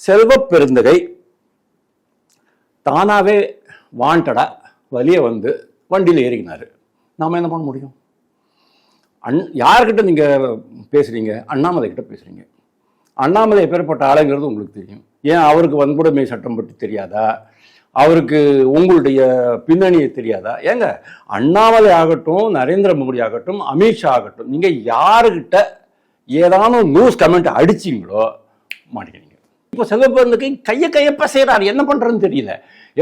செல்வ பெருந்தகை தானாவே வாண்டடா வெளியே வந்து வண்டியில் ஏறிக்கினாரு. நாம என்ன பண்ண முடியும்? யார்கிட்ட நீங்க பேசுறீங்க? அண்ணாமலை கிட்ட பேசுறீங்க. அண்ணாமலை எப்பேற்பட்ட ஆளுங்கிறது உங்களுக்கு தெரியும். ஏன் அவருக்கு வன்கொடுமை சட்டம் பற்றி தெரியாதா? அவருக்கு உங்களுடைய பின்னணியை தெரியாதா? ஏங்க, அண்ணாமலை ஆகட்டும், நரேந்திர மோடி ஆகட்டும், அமித்ஷா ஆகட்டும், நீங்க யாருக்கிட்ட ஏதான நியூஸ் கமெண்ட் அடிச்சிங்களோ மாட்டேங்கிறீங்க. இப்போ செல்வபெருந்தகை கையப்ப செய்யறாரு, என்ன பண்றதுன்னு தெரியல.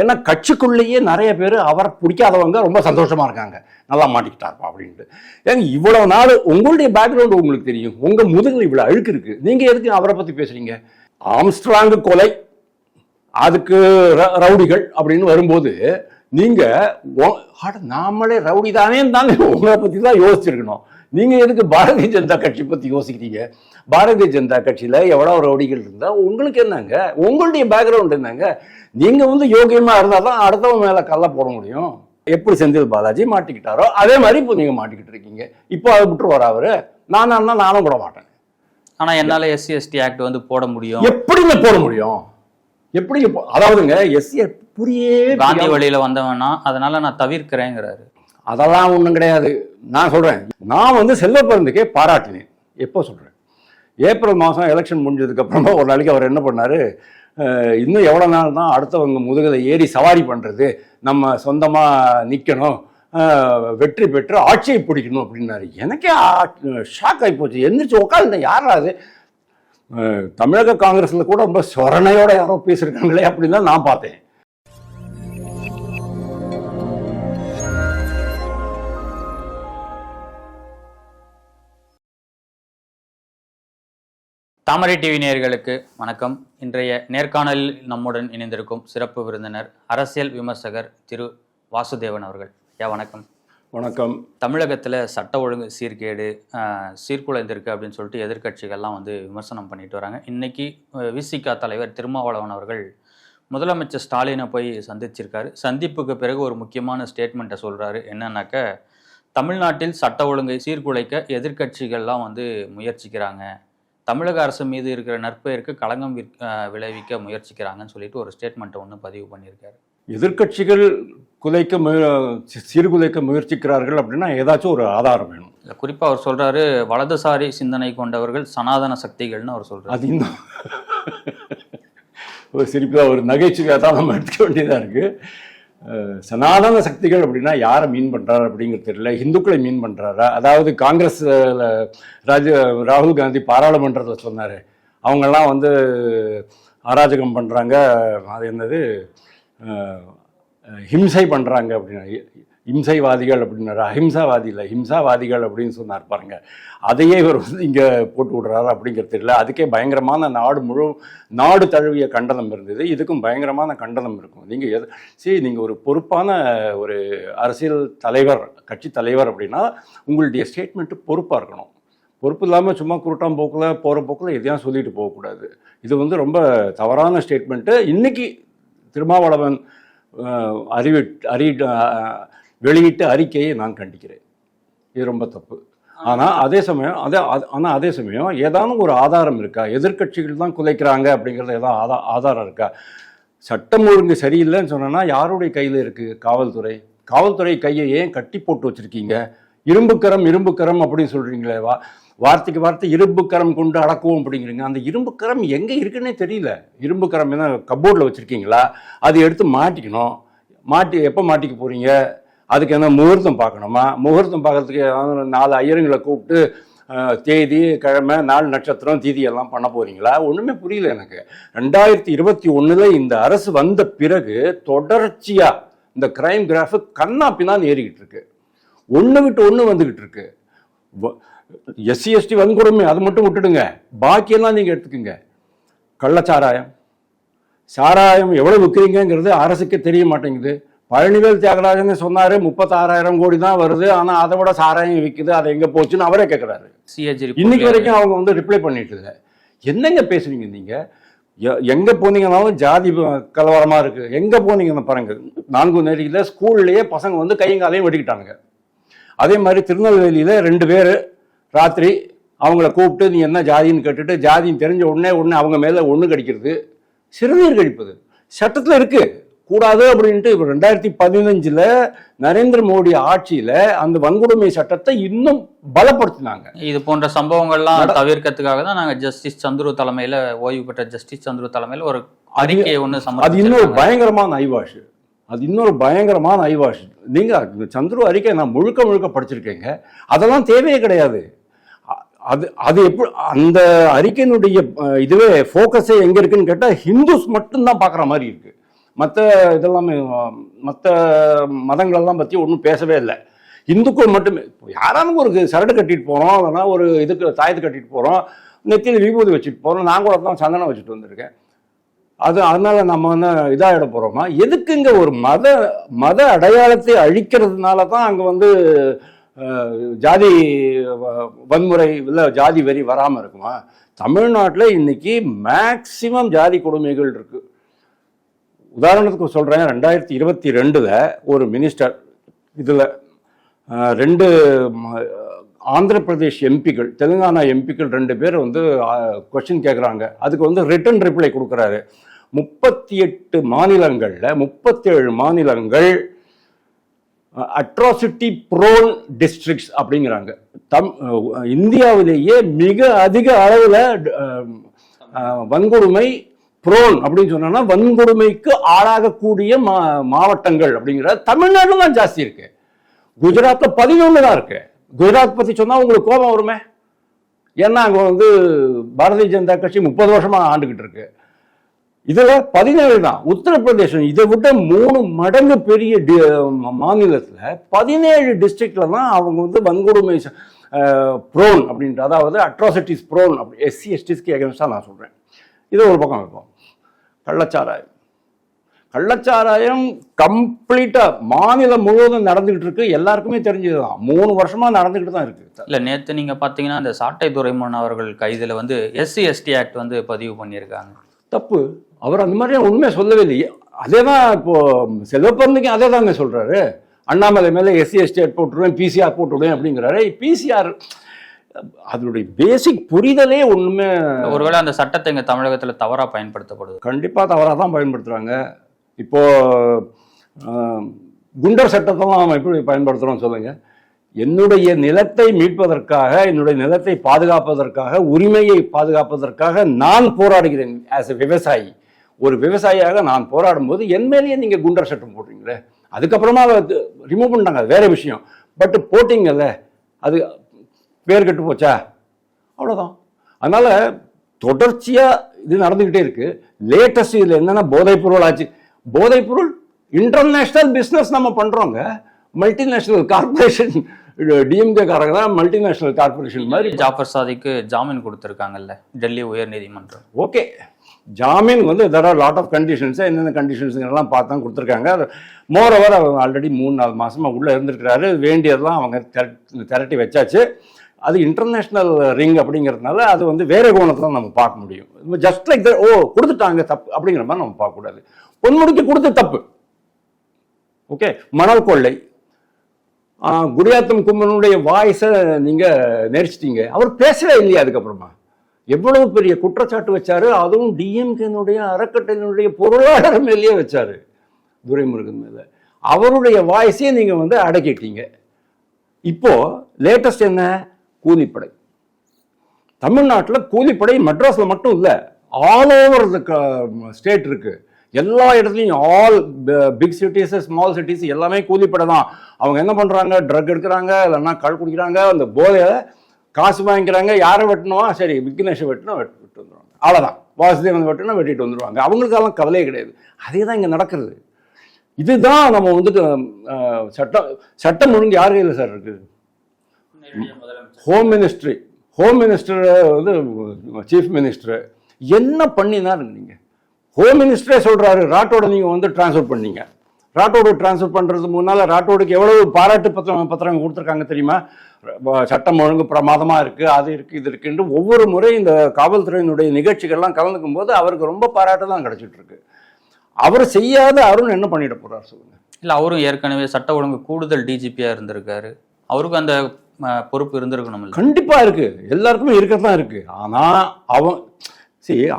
ஏன்னா கட்சிக்குள்ளேயே நிறைய பேர் அவரை பிடிக்காதவங்க ரொம்ப சந்தோஷமா இருக்காங்க, நல்லா மாட்டிக்கிட்டாருப்பா அப்படின்ட்டு. ஏங்க, இவ்வளவு நாள் உங்களுடைய பேக்ரவுண்ட் உங்களுக்கு தெரியும், உங்க முதுகில் இவ்வளவு அழுக்கு இருக்கு, நீங்க எதுக்கு அவரை பத்தி பேசுறீங்க? ஆம்ஸ்ட்ராங் கொலை, அதுக்கு ரவுடிகள் அப்படின்னு வரும்போது நீங்க நாமளே ரவுடி தானே தானே உங்களை பத்தி தான் யோசிச்சிருக்கணும். நீங்க எதுக்கு பாரதிய ஜனதா கட்சி பத்தி யோசிக்கிறீங்க? பாரதிய ஜனதா கட்சியில எவ்வளவு ரவுடிகள் இருந்தா உங்களுக்கு என்னங்க? உங்களுடைய பேக்ரவுண்ட் என்னங்க? நீங்க வந்து யோகியமா இருந்தாதான் அடுத்தவங்க மேல கல்ல போட முடியும். எப்படி செந்தில் பாலாஜி மாட்டிக்கிட்டாரோ அதே மாதிரி இப்போ நீங்க மாட்டிக்கிட்டு இருக்கீங்க. இப்போ அதை விட்டு வர அவரு, நானும் போட மாட்டேன். ஆனா என்னால SC ST ஆக்ட் வந்து போட முடியும். எப்படிங்க போட முடியும்? எப்படி? அதாவதுங்க, எஸ்சி புரியே காந்தி வழியில வந்தவனா, அதனால நான் தவிர்க்கிறேங்கிறாரு. அதெல்லாம் ஒண்ணும் கிடையாது. நான் சொல்றேன், நான் வந்து செல்வபெருந்தகையை பாராட்டினேன். எப்போ சொல்றேன், ஏப்ரல் மாதம் எலெக்ஷன் முடிஞ்சதுக்கு அப்புறமா ஒரு நாளைக்கு அவர் என்ன பண்ணாரு, இன்னும் எவ்வளோ நாள் தான் அடுத்தவங்க முதுகலை ஏறி சவாரி பண்ணுறது, நம்ம சொந்தமாக நிற்கணும், வெற்றி பெற்று ஆட்சியை பிடிக்கணும் அப்படின்னாரு. எனக்கே ஷாக் ஆகி போச்சு. எந்திரிச்சு உட்காந்து யாராவது தமிழக காங்கிரஸில் கூட ரொம்ப சொரணையோட யாரோ பேசியிருக்காங்களே அப்படின்னு தான் நான் பார்த்தேன். தாமரை டிவி நேயர்களுக்கு வணக்கம். இன்றைய நேர்காணலில் நம்முடன் இணைந்திருக்கும் சிறப்பு விருந்தினர் அரசியல் விமர்சகர் திரு வாசுதேவன் அவர்கள். வணக்கம். வணக்கம். தமிழகத்தில் சட்ட ஒழுங்கு சீர்கேடு சீர்குலைந்திருக்கு அப்படின்னு சொல்லிட்டு எதிர்க்கட்சிகள்லாம் வந்து விமர்சனம் பண்ணிட்டு வராங்க. இன்னைக்கு விசிக தலைவர் திருமாவளவன் அவர்கள் முதலமைச்சர் ஸ்டாலினை போய் சந்திச்சிருக்காரு. சந்திப்புக்கு பிறகு ஒரு முக்கியமான ஸ்டேட்மெண்ட்டை சொல்கிறாரு. என்னன்னாக்க, தமிழ்நாட்டில் சட்ட ஒழுங்கை சீர்குலைக்க எதிர்க்கட்சிகள்லாம் வந்து முயற்சிக்கிறாங்க, தமிழக அரசு மீது இருக்கிற நற்பெயருக்கு களங்கம் விளைவிக்க முயற்சிக்கிறாங்கன்னு சொல்லிட்டு ஒரு ஸ்டேட்மெண்ட்டை ஒன்று பதிவு பண்ணியிருக்காரு. எதிர்க்கட்சிகள் சீர்குலைக்க முயற்சிக்கிறார்கள் அப்படின்னா ஏதாச்சும் ஒரு ஆதாரம் வேணும். இல்லை, குறிப்பாக அவர் சொல்றாரு, வலதுசாரி சிந்தனை கொண்டவர்கள் சனாதன சக்திகள்னு அவர் சொல்றாரு. அது இன்னும் ஒரு சிரிப்பா ஒரு நகைச்சுவையாக தான் நம்ம எடுத்துக்க வேண்டியதாக இருக்கு. சனாதன சக்திகள் அப்படின்னா யாரை மீன் பண்றாரு அப்படிங்கிறது தெரியல. இந்துக்களை மீன் பண்றாரா? அதாவது காங்கிரஸ் ராகுல் காந்தி பாராளுமன்றத்தில் சொன்னாரு, அவங்கெல்லாம் வந்து அராஜகம் பண்றாங்க, அது என்னது ஹிம்சை பண்றாங்க அப்படின்னா, இம்சைவாதிகள் அப்படின்னாரு. அஹிம்சாவாதி இல்லை, ஹிம்சாவாதிகள் அப்படின்னு சொன்னார் பாருங்க. அதையே இவர் வந்து இங்கே போட்டு விடுறாரு அப்படிங்கிறது தெரியல. அதுக்கே பயங்கரமான நாடு தழுவிய கண்டனம் இருந்தது. இதுக்கும் பயங்கரமான கண்டனம் இருக்கும். நீங்கள் ஒரு பொறுப்பான ஒரு அரசியல் தலைவர், கட்சி தலைவர் அப்படின்னா உங்களுடைய ஸ்டேட்மெண்ட்டு பொறுப்பாக இருக்கணும். பொறுப்பு இல்லாமல் சும்மா குருட்டாம் போக்கில் போகிற போக்கில் எதையும் சொல்லிட்டு போகக்கூடாது. இது வந்து ரொம்ப தவறான ஸ்டேட்மெண்ட்டு. இன்னைக்கு திருமாவளவன் வெளியிட்ட அறிக்கையை நான் கண்டிக்கிறேன். இது ரொம்ப தப்பு. ஆனால் அதே சமயம் ஏதானும் ஒரு ஆதாரம் இருக்கா? எதிர்க்கட்சிகள் தான் குலைக்கிறாங்க அப்படிங்கிறது ஏதாவது ஆதாரம் இருக்கா? சட்டம் ஒழுங்கு சரியில்லைன்னு சொன்னா யாருடைய கையில் இருக்கு? காவல்துறை கையை ஏன் கட்டி போட்டு வச்சிருக்கீங்க? இரும்புக்கரம் அப்படின்னு சொல்றீங்களே, வார்த்தைக்கு வார்த்தை இரும்புக்கரம் கொண்டு அடக்குவோம் அப்படிங்கிறீங்க. அந்த இரும்புக்கரம் எங்கே இருக்குன்னே தெரியல. இரும்புக்கரம் என்ன கப்போர்டில் வச்சுருக்கீங்களா? அது எடுத்து மாட்டிக்கணும். எப்போ மாட்டிக்க போகிறீங்க? அதுக்கு என்ன முகூர்த்தம் பார்க்கணுமா? முகூர்த்தம் பார்க்கறதுக்கு 4 ஐயருங்களை கூப்பிட்டு தேதி, கிழமை, நாள், நட்சத்திரம், தீதி எல்லாம் பண்ண போகிறீங்களா? ஒன்றுமே புரியல எனக்கு. 2021 இந்த அரசு வந்த பிறகு தொடர்ச்சியாக இந்த கிரைம் கிராஃபு கண்ணா பின்னான்னு ஏறிக்கிட்டு இருக்கு. ஒன்று விட்டு ஒன்று வந்துக்கிட்டு இருக்கு. SC ST வன்கொடுமை அது மட்டும் விட்டுடுங்க, பாக்கியெல்லாம் நீங்கள் எடுத்துக்கோங்க. சாராயம் எவ்வளோ விற்கிறீங்கிறது அரசுக்கே தெரிய மாட்டேங்குது. பழனிவேல் தியாகராஜன் சொன்னார் 36,000 கோடி தான் வருது, ஆனால் அதை விட சாராயம் விற்குது, அது எங்கே போச்சுன்னு அவரே கேட்குறாரு. இன்னைக்கு வரைக்கும் அவங்க வந்து ரிப்ளை பண்ணிட்டு இல்லை. என்னங்க பேசுவீங்க நீங்கள்? எங்கே போனீங்கன்னாலும் ஜாதி கலவரமாக இருக்குது. எங்கே போனீங்கன்னு பாருங்க, 4 நேரில் ஸ்கூல்லையே பசங்க வந்து கையங்காலையும் வெட்டிக்கிட்டானுங்க. அதே மாதிரி திருநெல்வேலியில் 2 பேர் ராத்திரி அவங்கள கூப்பிட்டு நீ என்ன ஜாதின்னு கேட்டுட்டு, ஜாதின்னு தெரிஞ்ச உடனே அவங்க மேலே ஒன்று கடிக்கிறது. சிறுநீர் கழிப்பது சட்டத்தில் இருக்கு, கூடாது அப்படின்ட்டு. 2015 நரேந்திர மோடி ஆட்சியில அந்த வன்கொடுமை சட்டத்தை இன்னும் பலப்படுத்தினாங்க. இது போன்ற சம்பவங்கள்லாம் தவிர்க்கிறதுக்காக தான் நாங்க ஜஸ்டிஸ் சந்துரு தலைமையில, ஓய்வு பெற்ற ஜஸ்டிஸ் சந்துரு தலைமையில ஒரு அறிக்கையை அது இன்னொரு பயங்கரமான ஐவாஷ், நீங்க சந்துரு அறிக்கை நான் முழுக்க படிச்சிருக்கேங்க. அதெல்லாம் தேவையே கிடையாது. அது எப்படி அந்த அறிக்கையினுடைய இதுவே ஃபோக்கஸே எங்க இருக்குன்னு கேட்டா ஹிந்துஸ் மட்டும்தான் பார்க்குற மாதிரி இருக்கு. மற்ற இதெல்லாமே மற்ற மதங்களெல்லாம் பற்றி ஒன்றும் பேசவே இல்லை. இந்துக்கள் மட்டுமே. யாராலும் ஒரு சரடு கட்டிட்டு போகிறோம், இல்லைனா ஒரு இதுக்கு தாயத்து கட்டிட்டு போகிறோம், நெத்தியில் விபூதி வச்சுட்டு போகிறோம். நான் கூட தான் சந்தனம் வச்சுட்டு வந்திருக்கேன். அதனால நம்ம வந்து இதாகிட போகிறோமா? எதுக்குங்க ஒரு மத அடையாளத்தை அழிக்கிறதுனால தான் அங்கே வந்து ஜாதி வன்முறை இல்லை ஜாதி வெறி வராமல் இருக்குமா? தமிழ்நாட்டில் இன்னைக்கு மேக்சிமம் ஜாதி கொடுமைகள் இருக்கு. உதாரணத்துக்கு சொல்கிறேன், 2022 ஒரு மினிஸ்டர், இதில் 2 ஆந்திர பிரதேஷ் எம்பிக்கள், தெலுங்கானா எம்பிக்கள் 2 பேர் வந்து கொஸ்டின் கேட்குறாங்க. அதுக்கு வந்து ரிட்டன் ரிப்ளை கொடுக்குறாரு. 38 மாநிலங்களில் 37 மாநிலங்கள் அட்ராசிட்டி ப்ரோன் டிஸ்ட்ரிக்ட்ஸ் அப்படிங்கிறாங்க. இந்தியாவிலேயே மிக அதிக அளவில் வன்கொடுமை ப்ரோன் அப்படின்னு சொன்னா வன்கொடுமைக்கு ஆளாகக்கூடிய மாவட்டங்கள் அப்படிங்கிற தமிழ்நாடு தான் ஜாஸ்தி இருக்கு. குஜராத்ல 11 தான் இருக்கு. குஜராத் பத்தி சொன்னா உங்களுக்கு கோபம் வருமே, ஏன்னா அங்க வந்து பாரதிய ஜனதா கட்சி 30 வருஷமா ஆண்டுகிட்டு இருக்கு. இதுல 17 தான். உத்தரப்பிரதேசம் இதை விட 3 மடங்கு பெரிய மாநிலத்துல 17 டிஸ்ட்ரிக்ட்ல தான் அவங்க வந்து வன்கொடுமை ப்ரோன் அப்படின்ற, அதாவது அட்ராசிட்டிஸ் ப்ரோன் அப்படி SC STஸ்க்கு எகென்ஸ்டா நான் சொல்றேன். இதை ஒரு பக்கம் வைப்போம். கள்ளச்சாராயம் கம்ப்ளீட்டா மாநிலம் முழுவதும் நடந்துகிட்டு இருக்கு. எல்லாருக்குமே தெரிஞ்சதுதான். 3 வருஷமா நடந்துகிட்டு தான் இருக்கு. இல்ல, நேத்து நீங்க பாத்தீங்கன்னா இந்த சாட்டை துரைமுருகன் அவர்கள் கைதுல வந்து SC ST ஆக்ட் வந்து பதிவு பண்ணியிருக்காங்க. தப்பு. அவர் அந்த மாதிரி உண்மையை சொல்லவே இல்லையே. அதே தான் இப்போ செல்வப்பரணிக்கு அதே தாங்க சொல்றாரு. அண்ணாமலை மேல SC ST ஆக்ட் போட்டுருவேன், PCR போட்டுவிடுவேன் அப்படிங்கிறாரு. PCR அதனுடைய பேசிக் புரிதலே ஒண்ணுமே. ஒருவேளை அந்த சட்டத்தை இங்க தமிழகத்துல தவறா பயன்படுத்தப்படுது. கண்டிப்பா தவறா தான் பயன்படுத்துறாங்க. இப்போ குண்டர் சட்டத்தெல்லாம் நம்ம எப்படி பயன்படுத்துறோம் சொல்லுங்க. என்னுடைய நிலத்தை மீட்பதற்காக, என்னுடைய நிலத்தை பாதுகாப்பதற்காக, உரிமையை பாதுகாப்பதற்காக நான் போராடுகிறேன். ஆஸ் எ விவசாயி, ஒரு விவசாயியாக நான் போராடும் போது என் மேலேயே நீங்க குண்டர் சட்டம் போடுறீங்களே. அதுக்கப்புறமா ரிமூவ் பண்ணிட்டாங்க, வேற விஷயம். பட் போட்டிங்கல்ல, அது பேர் கெட்டு போச்சா, அவ்வளோதான். அதனால தொடர்ச்சியா இது நடந்துகிட்டே இருக்கு. லேட்டஸ்ட் இதுல என்னன்னா போதைப்பொருள் ஆச்சு. போதைப்பொருள் இன்டர்நேஷனல் பிஸ்னஸ் நம்ம பண்றோங்க. மல்டிநேஷனல் கார்பரேஷன், டிஎம்கே காரங்க தான் மல்டிநேஷனல் கார்பரேஷன் மாதிரி. ஜாஃபர் சாதிக்கு ஜாமீன் கொடுத்துருக்காங்கல்ல டெல்லி உயர் நீதிமன்றம். ஓகே, ஜாமீன் வந்து there are lot of conditions. என்னென்ன கண்டிஷன்ஸுங்கெல்லாம் பார்த்து தான் கொடுத்துருக்காங்க. மோர் ஓவர் அவங்க ஆல்ரெடி 3-4 மாசமா உள்ள இருந்திருக்கிறாரு. வேண்டியதெல்லாம் அவங்க திரட்டி வச்சாச்சு. அது இன்டர்நேஷனல் ரிங் அப்படிங்கிறதுனால அது வந்து வேற கோணத்தில் நம்ம பார்க்க முடியும். ஜஸ்ட் லைக் ஓ கொடுத்துட்டாங்க தப்பு அப்படிங்கிற மாதிரி நம்ம பார்க்கக்கூடாது. பொன்முடிக்கு கொடுத்து தப்பு. ஓகே, மணல் கொள்ளை, குடியாத்தம் கும்பனுடைய வாய்ஸை நீங்க நெரிச்சிட்டீங்க. அவர் பேசவே இல்லையா? அதுக்கப்புறமா எவ்வளவு பெரிய குற்றச்சாட்டு வச்சாரு. அதுவும் டிஎம்கேனுடைய அறக்கட்டளையினுடைய பொருளாதார மேலேயே வச்சாரு, துரைமுருகன் மேல. அவருடைய வாய்ஸையே நீங்க வந்து அடக்கிட்டீங்க. இப்போ லேட்டஸ்ட் என்ன? கூலிப்படை. தமிழ்நாட்டில் கூலிப்படை மெட்ராஸ்ல மட்டும் இல்லை, ஆல் ஓவர் ஸ்டேட் இருக்கு. எல்லா இடத்துலையும், all big cities, small cities எல்லாமே கூலிப்படை தான். அவங்க என்ன பண்றாங்க? ட்ரக் எடுக்கிறாங்க, இல்லைன்னா கள் குடிக்கிறாங்க, அந்த போதையில காசு வாங்கிக்கிறாங்க. யாரை வெட்டணுமா? சரி, விக்னேஷை வெட்டினா விட்டு வந்துடுவாங்க, அவ்வளோதான். வாசுதேவன் வெட்டினா வெட்டிட்டு வந்துடுவாங்க. அவங்களுக்கெல்லாம் கவலையே கிடையாது. அதே தான் இங்கே நடக்கிறது. இதுதான் நம்ம வந்துட்டு சட்டம் ஒழுங்கு யார் கையில் சார் இருக்குது? ஹோம் மினிஸ்டர் வந்து சீஃப் மினிஸ்டர் என்ன பண்ணினாரு? நீங்க ஹோம் மினிஸ்டரே சொல்றாரு ராட்டோட நீங்க வந்து டிரான்ஸ்ஃபர் பண்ணீங்க. ராட்டோடு டிரான்ஸ்ஃபர் பண்றதுக்கு முன்னால ராட்டோடுக்கு எவ்வளவு பாராட்டு பத்திரம் கொடுத்துருக்காங்க தெரியுமா? சட்டம் ஒழுங்கு பிரமாதமா இருக்கு, அது இருக்கு, இது இருக்குன்னு ஒவ்வொரு முறை இந்த காவல்துறையினுடைய நிகழ்ச்சிகள்லாம் கலந்துக்கும் போது அவருக்கு ரொம்ப பாராட்டு தான் கிடைச்சிட்டு இருக்கு. அவர் செய்யாத அருண் என்ன பண்ணிட போறாரு சொல்லுங்க? இல்ல, அவரும் ஏற்கனவே சட்ட ஒழுங்கு கூடுதல் டிஜிபியா இருந்திருக்காரு. அவருக்கும் அந்த பொறுப்பு இருந்திருக்கணும். கண்டிப்பா இருக்கு, எல்லாருக்குமே இருக்கத்தான் இருக்கு. ஆனா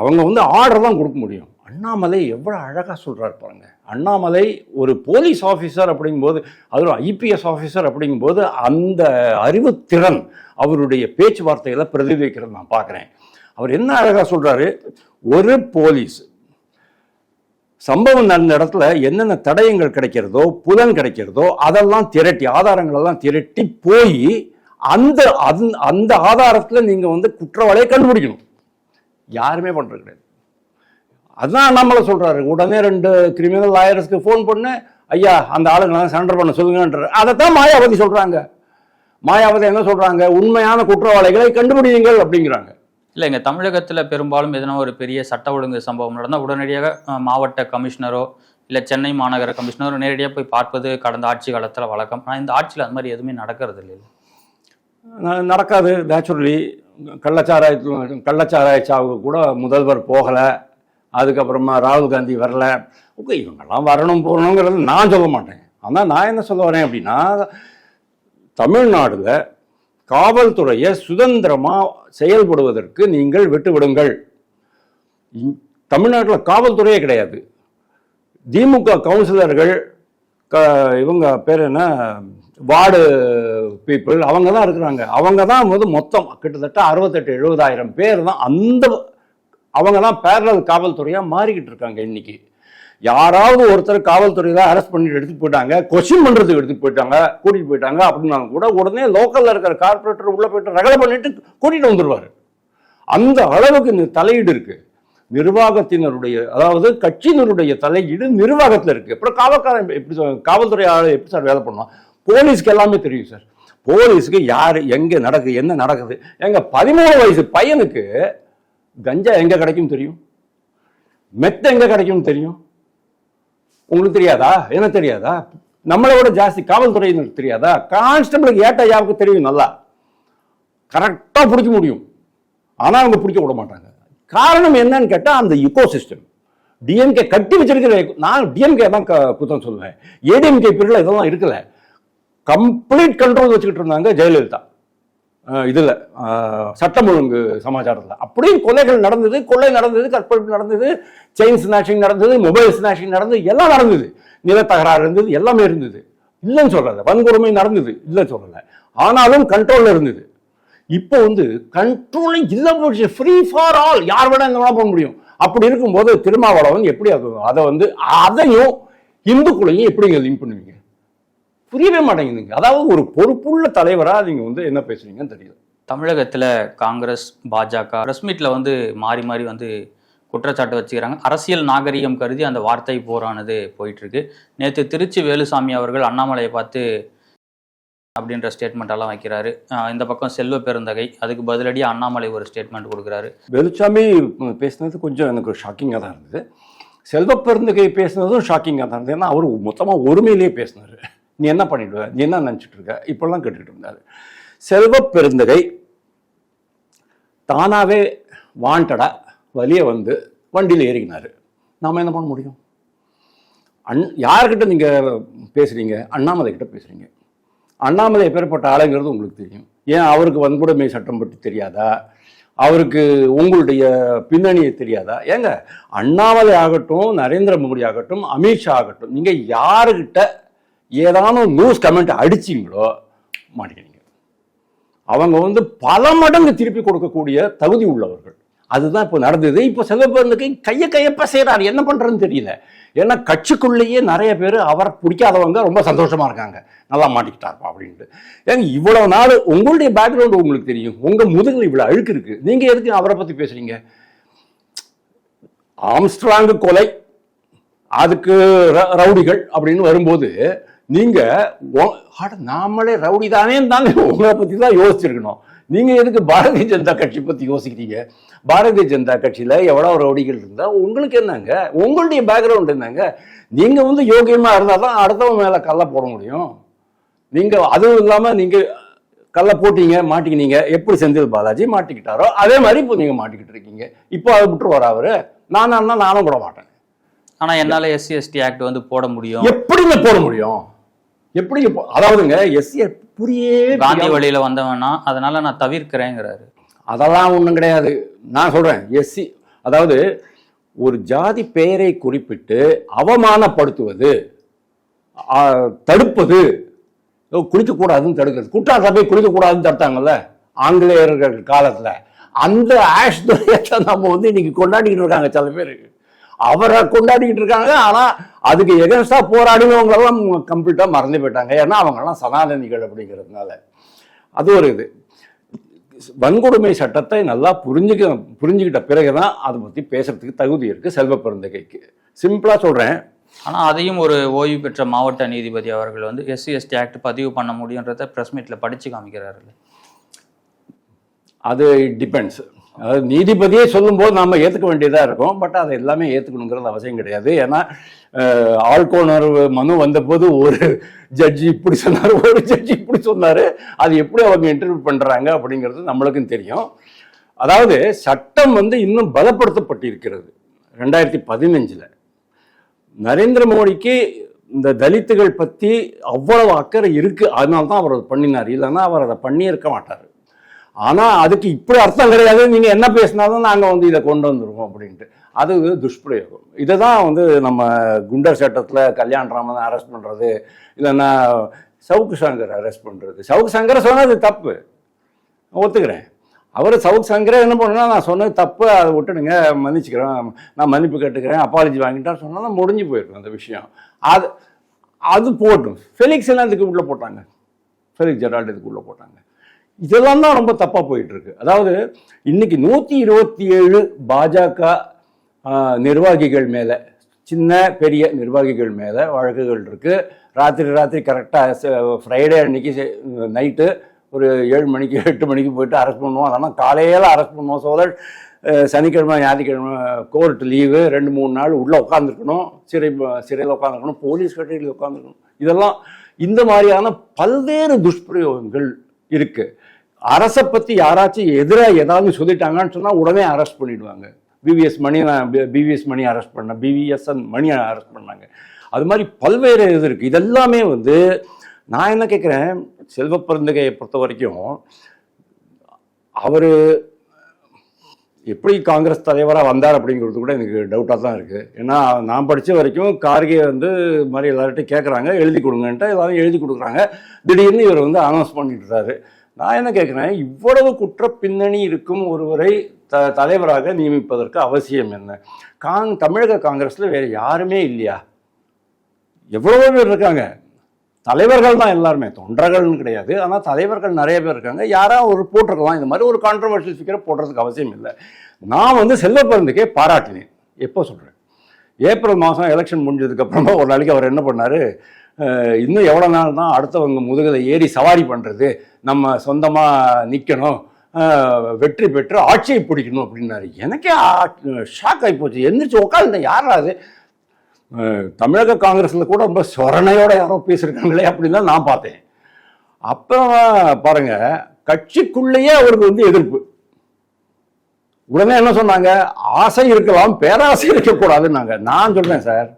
அவங்க வந்து ஆர்டர் தான் கொடுக்க முடியும். அண்ணாமலை எவ்வளோ அழகாக சொல்கிறார் பாருங்க. அண்ணாமலை ஒரு போலீஸ் ஆஃபீஸர் அப்படிங்கும்போது, அது ஒரு ஐபிஎஸ் ஆஃபீஸர் அப்படிங்கும்போது அந்த அறிவுத்திறன் அவருடைய பேச்சுவார்த்தைகளை பிரதிபலிக்கிறது நான் பார்க்குறேன். அவர் என்ன அழகாக சொல்கிறாரு, ஒரு போலீஸ் சம்பவம் நடந்த இடத்துல என்னென்ன தடயங்கள் கிடைக்கிறதோ புலன் கிடைக்கிறதோ அதெல்லாம் திரட்டி ஆதாரங்களெல்லாம் திரட்டி போய் அந்த அந்த ஆதாரத்தில் நீங்கள் வந்து குற்றவாளியை கண்டுபிடிக்கணும். யாருமே பண்ணுறது கிடையாது. அதுதான் அண்ணாமலை சொல்கிறாரு. உடனே 2 கிரிமினல் லாயர்ஸ்க்கு ஃபோன் பண்ணு, ஐயா அந்த ஆளுங்களாம் சரண்டர் பண்ண சொல்லுங்கன்ற. அதைத்தான் மாயாவதி சொல்கிறாங்க. மாயாவதி என்ன சொல்கிறாங்க, உண்மையான குற்றவாளிகளை கண்டுபிடிங்கள் அப்படிங்கிறாங்க. இல்லை, இங்கே தமிழகத்தில் பெரும்பாலும் எதனா ஒரு பெரிய சட்ட ஒழுங்கு சம்பவம் நடந்தால் உடனடியாக மாவட்ட கமிஷனரோ இல்லை சென்னை மாநகர கமிஷனரோ நேரடியாக போய் பார்ப்பது கடந்த ஆட்சி காலத்தில் வழக்கம். ஆனால் இந்த ஆட்சியில் அது மாதிரி எதுவுமே நடக்கிறது இல்லை. நடக்காது. நேச்சுரலி கள்ளச்சாராய சாவுக்கு கூட முதல்வர் போகலை, அதுக்கப்புறமா ராகுல் காந்தி வரல. ஓகே, இவங்கெல்லாம் வரணும் போகணுங்கிறது நான் சொல்ல மாட்டேன். ஆனால் நான் என்ன சொல்ல வரேன் அப்படின்னா, தமிழ்நாடுல காவல்துறையை சுதந்திரமாக செயல்படுவதற்கு நீங்கள் விட்டுவிடுங்கள். தமிழ்நாட்டில் காவல்துறையே கிடையாது. திமுக கவுன்சிலர்கள் இவங்க பேர் என்ன, வார்டு பீப்புள், அவங்க தான் இருக்கிறாங்க. அவங்க தான் மொத்தம் கிட்டத்தட்ட 68,000-70,000 பேர் தான் அவங்க தான் பேரலல் காவல்துறையாக மாறிக்கிட்டு இருக்காங்க. இன்னைக்கு யாராவது ஒருத்தர் காவல்துறையில் அரெஸ்ட் பண்ணிட்டு எடுத்துட்டு போயிட்டாங்க, கொஸ்டின் பண்ணுறதுக்கு எடுத்துட்டு போயிட்டாங்க, கூட்டிகிட்டு போயிட்டாங்க அப்படின்னாலும் கூட உடனே லோக்கலில் இருக்கிற கார்பரேட்டர் உள்ள போயிட்டு ரகலை பண்ணிட்டு கூட்டிகிட்டு வந்துடுவார். அந்த அளவுக்கு இந்த தலையீடு இருக்கு நிர்வாகத்தினருடைய, அதாவது கட்சியினருடைய தலையீடு நிர்வாகத்தில் இருக்கு. அப்புறம் காவல்காரன் எப்படி, காவல்துறை எப்படி சார் வேலை பண்ணுவான்? போலீஸ்க்கு எல்லாமே தெரியும் சார். போலீஸுக்கு யார் எங்கே நடக்குது, என்ன நடக்குது. எங்க 13 வயசு பையனுக்கு கஞ்சா எங்க கிடைக்கும் தெரியும், மெத்த எங்க கிடைக்கும் தெரியும். உங்களுக்கு தெரியாதா? என்ன தெரியாதா? நம்மளை விட ஜாஸ்தி காவல்துறையினருக்கு தெரியாதா? கான்ஸ்டபிளுக்கு ஏட்டையாவுக்கு தெரியும், நல்லா கரெக்டாக பிடிக்க முடியும். ஆனால் அவங்க பிடிக்க விட மாட்டாங்க. காரணம் என்னன்னு கேட்டால் அந்த இக்கோ சிஸ்டம். டிஎம்கே கட்டி வச்சிருக்கிற, நான் டிஎம்கே தான் குத்தம் சொல்லுவேன். ஏடிஎம்கே பீரியட்ல இதெல்லாம் இருக்கல. கம்ப்ளீட் கண்ட்ரோல் வச்சுக்கிட்டு இருந்தாங்க ஜெயலலிதா. இதில் சட்டம் ஒழுங்கு சமாச்சாரத்தில் அப்படியும் கொலைகள் நடந்தது, கொள்ளை நடந்தது, கற்பழிப்பு நடந்தது, செயின் ஸ்நாச்சிங் நடந்தது, மொபைல் ஸ்நாச்சிங் நடந்தது, எல்லாம் நடந்தது. நிலத்தகராறு இருந்தது, எல்லாமே இருந்தது. இல்லைன்னு சொல்லலை. வன்கொடுமை நடந்தது, இல்லைன்னு சொல்லலை. ஆனாலும் கண்ட்ரோலில் இருந்தது. இப்போ கண்ட்ரோலிங் இல்லை, ஃப்ரீ ஃபார் ஆல், யார் வேணா இந்த போக முடியும். அப்படி இருக்கும்போது திருமாவளவன் எப்படி அதை அதையும் இந்துக்குள்ளையும் எப்படி லிங்க் பண்ணுவீங்க? புரியவே மாட்டேங்குதுங்க. அதாவது ஒரு பொறுப்புள்ள தலைவராக நீங்கள் என்ன பேசுறீங்கன்னு தெரியல. தமிழகத்தில் காங்கிரஸ் பாஜக பிரஸ் மீட்டில் மாறி மாறி குற்றச்சாட்டு வச்சுக்கிறாங்க. அரசியல் நாகரிகம் கருதி அந்த வார்த்தை போரானது போயிட்டு இருக்கு. நேற்று திருச்சி வேலுசாமி அவர்கள் அண்ணாமலையை பார்த்து அப்படின்ற ஸ்டேட்மெண்ட் எல்லாம் வைக்கிறாரு. இந்த பக்கம் செல்வ பெருந்தகை அதுக்கு பதிலடி அண்ணாமலை ஒரு ஸ்டேட்மெண்ட் கொடுக்குறாரு. வேலுசாமி பேசினது கொஞ்சம் எனக்கு ஷாக்கிங்காக தான் இருந்தது. செல்வ பெருந்தகை பேசினதும் ஷாக்கிங்காக தான் இருந்தது. ஏன்னா அவர் மொத்தமாக ஒருமையிலேயே பேசினார். நீ என்ன பண்ணிடுவ, நீ என்ன நினச்சிட்டு இருக்க, இப்பெல்லாம் கேட்டுக்கிட்டு இருந்தாரு. செல்வ பெருந்தகை தானாகவே வாண்டடா வழிய வண்டியில் ஏறிக்கினாரு. நாம் என்ன பண்ண முடியும்? யார்கிட்ட நீங்கள் பேசுகிறீங்க? அண்ணாமலை கிட்ட பேசுகிறீங்க. அண்ணாமலை எப்பேற்பட்ட ஆளுங்கிறது உங்களுக்கு தெரியும். ஏன் அவருக்கு வன்கொடுமை சட்டம் பற்றி தெரியாதா? அவருக்கு உங்களுடைய பின்னணியை தெரியாதா? ஏங்க, அண்ணாமலை ஆகட்டும், நரேந்திர மோடி ஆகட்டும், அமித்ஷா ஆகட்டும், நீங்கள் யாருக்கிட்ட ஏதானும் நியூஸ் கமெண்ட் அடிச்சிங்களோ மாட்டேங்கிறீங்க. அவங்க பல மடங்கு திருப்பி கொடுக்கக்கூடிய தகுதி உள்ளவர்கள். அதுதான் இப்போ நடந்தது. இப்போ செல்வபெருந்தகை கையப்ப செய்கிறார். என்ன பண்ணுறதுன்னு தெரியல. ஏன்னா கட்சிக்குள்ளேயே நிறைய பேர் அவரை பிடிக்காதவங்க ரொம்ப சந்தோஷமாக இருக்காங்க, நல்லா மாட்டிக்கிட்டார்ப்பா அப்படின்ட்டு. ஏங்க, இவ்வளோ நாள் உங்களுடைய பேக்ரவுண்டு உங்களுக்கு தெரியும். உங்கள் முதுகில் இவ்வளோ அழுக்கு இருக்குது. நீங்கள் எதுக்கு அவரை பற்றி பேசுகிறீங்க? ஆம்ஸ்ட்ராங் கொலை, அதுக்கு ரவுடிகள் அப்படின்னு வரும்போது நீங்கள் நாமளே ரவுடி தானே உங்களை பற்றி தான் யோசிச்சிருக்கணும். நீங்கள் எதுக்கு பாரதிய ஜனதா கட்சி பற்றி யோசிக்கிறீங்க? பாரதிய ஜனதா கட்சியில் எவ்வளோ ரவுடிகள் இருந்தால் உங்களுக்கு என்னங்க? உங்களுடைய பேக்ரவுண்ட் என்னங்க? நீங்கள் யோகியமாக இருந்தால் தான் அடுத்தவங்க மேலே கல்லை போட முடியும். நீங்கள் அதுவும் இல்லாமல் நீங்கள் கல்லை போட்டீங்க, மாட்டிக்கினீங்க. எப்படி செந்தில் பாலாஜி மாட்டிக்கிட்டாரோ அதே மாதிரி இப்போ நீங்கள் மாட்டிக்கிட்டு இருக்கீங்க. இப்போ அதை விட்டு வர அவரு. நானும் போட மாட்டேன். ஆனால் என்னால் SC ST ஆக்ட் போட முடியும். எப்படிங்க போட முடியும்? எப்படி? அதாவதுங்க, எஸ்சி புரியே காந்தி வழியில வந்தவனா, அதனால நான் தவிர்க்கிறேங்கிறாரு. அதெல்லாம் ஒன்றும் கிடையாது. நான் சொல்றேன், எஸ்சி அதாவது ஒரு ஜாதி பெயரை குறிப்பிட்டு அவமானப்படுத்துவது, தடுப்பது, குளிக்கக்கூடாதுன்னு தடுக்கிறது. குற்றாலத்தை குளிக்கக்கூடாதுன்னு தடுத்தாங்கல்ல ஆங்கிலேயர்கள் காலத்துல. அந்த ஆஷ் துறையத்தை நம்ம வந்து இன்னைக்கு கொண்டாடிக்கிட்டு இருக்காங்க சில பேர். அவரை கொண்டாடிக்கிட்டு இருக்காங்க. ஆனா அதுக்கு எகன்ஸ்டா போராடினவங்களெல்லாம் கம்ப்ளீட்டா மறந்து போயிட்டாங்க. ஏன்னா அவங்கெல்லாம் சனாதனிகள் அப்படிங்கிறதுனால. அது ஒரு இது. வன்கொடுமை சட்டத்தை நல்லா புரிஞ்சுக்கிட்ட பிறகுதான் அதை பத்தி பேசுறதுக்கு தகுதி இருக்கு செல்வ பெருந்தகைக்கு. சிம்பிளா சொல்றேன். ஆனா அதையும் ஒரு ஓய்வு பெற்ற மாவட்ட நீதிபதி அவர்கள் வந்து SC/ST ஆக்ட் பதிவு பண்ண முடியுன்றத பிரஸ் மீட்ல படிச்சு காமிக்கிறாரு. அது டிபெண்ட்ஸ். அதாவது நீதிபதியே சொல்லும்போது நாம ஏற்றுக்க வேண்டியதாக இருக்கும். பட் அதை எல்லாமே ஏற்றுக்கணுங்கிறது அவசியம் கிடையாது. ஏன்னா ஆள்கோணர் மனு வந்தபோது ஒரு ஜட்ஜி இப்படி சொன்னார், ஒரு ஜட்ஜி இப்படி சொன்னார். அது எப்படி அவங்க இன்டர்வியூ பண்ணுறாங்க அப்படிங்கிறது நம்மளுக்கும் தெரியும். அதாவது சட்டம் வந்து இன்னும் பலப்படுத்தப்பட்டிருக்கிறது. 2015 நரேந்திர மோடிக்கு இந்த தலித்துகள் பற்றி அவ்வளவு அக்கறை இருக்கு. அதனால தான் அவர் அதை பண்ணினார். இல்லைன்னா அவர் அதை பண்ணியிருக்க மாட்டார். ஆனால் அதுக்கு இப்படி அர்த்தம் கிடையாது. நீங்கள் என்ன பேசினாலும் நாங்கள் வந்து இதை கொண்டு வந்துருவோம் அப்படின்ட்டு. அது துஷ்பிரயோகம். இதை தான் வந்து நம்ம குண்டர் சட்டத்தில் கல்யாணராமன் அரெஸ்ட் பண்ணுறது, இல்லைன்னா சவுக்கு சங்கர் அரெஸ்ட் பண்ணுறது. சவுக்கு சங்கரை சொன்னது தப்பு, ஒத்துக்கிறேன். அவர் சவுக்கு சங்கரை என்ன பண்ணுன்னா, நான் சொன்னது தப்பு, அதை விட்டுடுங்க, மன்னிச்சுக்கிறேன், நான் மன்னிப்பு கேட்டுக்கிறேன், அப்பாலஜி வாங்கிட்டா சொன்னால் முடிஞ்சு போயிருக்கும் அந்த விஷயம். அது போட்டும். ஃபெலிக்ஸ் எல்லாம் இதுக்கு உள்ளே போட்டாங்க. ஃபெலிக்ஸ் ஜெரால்டு இதுக்கு உள்ளே போட்டாங்க. இதெல்லாம் தான் ரொம்ப தப்பாக போயிட்டு இருக்கு. அதாவது இன்னைக்கு 127 பாஜக நிர்வாகிகள் மேலே, சின்ன பெரிய நிர்வாகிகள் மேலே வழக்குகள் இருக்கு. ராத்திரி கரெக்டாக ஃப்ரைடே அன்னைக்கு நைட்டு ஒரு 7 மணிக்கு 8 மணிக்கு போயிட்டு அரெஸ்ட் பண்ணுவோம். அதெல்லாம் காலையில் அரெஸ்ட் பண்ணுவோம். சோதர் சனிக்கிழமை ஞாயிற்றுக்கிழமை கோர்ட் லீவு, 2-3 நாள் உள்ளே உட்காந்துருக்கணும், சிறையில் உட்காந்துருக்கணும், போலீஸ் கட்டளையில் உட்காந்துருக்கணும். இதெல்லாம் இந்த மாதிரியான பல்வேறு துஷ்பிரயோகங்கள் இருக்கு. அரசை பற்றி யாராச்சும் எதிராக ஏதாவது சொல்லிட்டாங்கன்னு சொன்னால் உடனே அரெஸ்ட் பண்ணிடுவாங்க. பிவிஎஸ் மணி அரெஸ்ட் பண்ண, BVSN மணி அரெஸ்ட் பண்ணாங்க. அது மாதிரி பல்வேறு இது இருக்குது. இதெல்லாமே வந்து நான் என்ன கேட்குறேன், செல்வ பெருந்தகையை பொறுத்த வரைக்கும் அவர் எப்படி காங்கிரஸ் தலைவராக வந்தார் அப்படிங்கிறது கூட எனக்கு டவுட்டாக தான் இருக்குது. ஏன்னா நான் படித்த வரைக்கும் கார்கே வந்து மாதிரி எல்லார்ட்டையும் கேட்குறாங்க, எழுதி கொடுங்கன்ட்டு எல்லாரும் எழுதி கொடுக்குறாங்க. திடீர்னு இவர் வந்து அனௌன்ஸ் பண்ணிட்டுறாரு. நான் என்ன கேட்குறேன், இவ்வளவு குற்ற பின்னணி இருக்கும் ஒருவரை தலைவராக நியமிப்பதற்கு அவசியம் என்ன? தமிழக காங்கிரஸில் வேறு யாருமே இல்லையா? எவ்வளவோ பேர் இருக்காங்க. தலைவர்கள் தான் எல்லாருமே, தொண்டர்கள்னு கிடையாது. ஆனால் தலைவர்கள் நிறைய பேர் இருக்காங்க. யாராவது ஒரு போட்டிருக்கலாம். இந்த மாதிரி ஒரு கான்ட்ரவர்ஷியல் ஃபிகரை போடுறதுக்கு அவசியம் இல்லை. நான் வந்து செல்வ பெருந்தகையை பாராட்டினேன். எப்போ சொல்கிறேன், ஏப்ரல் மாதம் எலெக்ஷன் முடிஞ்சதுக்கப்புறமா ஒரு நாளைக்கு அவர் என்ன பண்ணார், இன்னும் எவ்வளோ நாள் தான் அடுத்தவங்க முதுகலை ஏறி சவாரி பண்ணுறது, நம்ம சொந்தமாக நிற்கணும், வெற்றி பெற்று ஆட்சியை பிடிக்கணும் அப்படின்னாரு. எனக்கே ஷாக் ஆகி போச்சு. எந்திரிச்சு உட்காந்துட்டேன், யாராவது தமிழக காங்கிரஸில் கூட ரொம்ப சொரணையோட யாரோ பேசியிருக்காங்களே அப்படின்னு தான் நான் பார்த்தேன். அப்புறம் பாருங்க, கட்சிக்குள்ளேயே அவருக்கு வந்து எதிர்ப்பு. உடனே என்ன சொன்னாங்க, ஆசை இருக்கலாம், பேராசை இருக்கக்கூடாதுன்னாங்க. நான் சொல்றேன் சார்,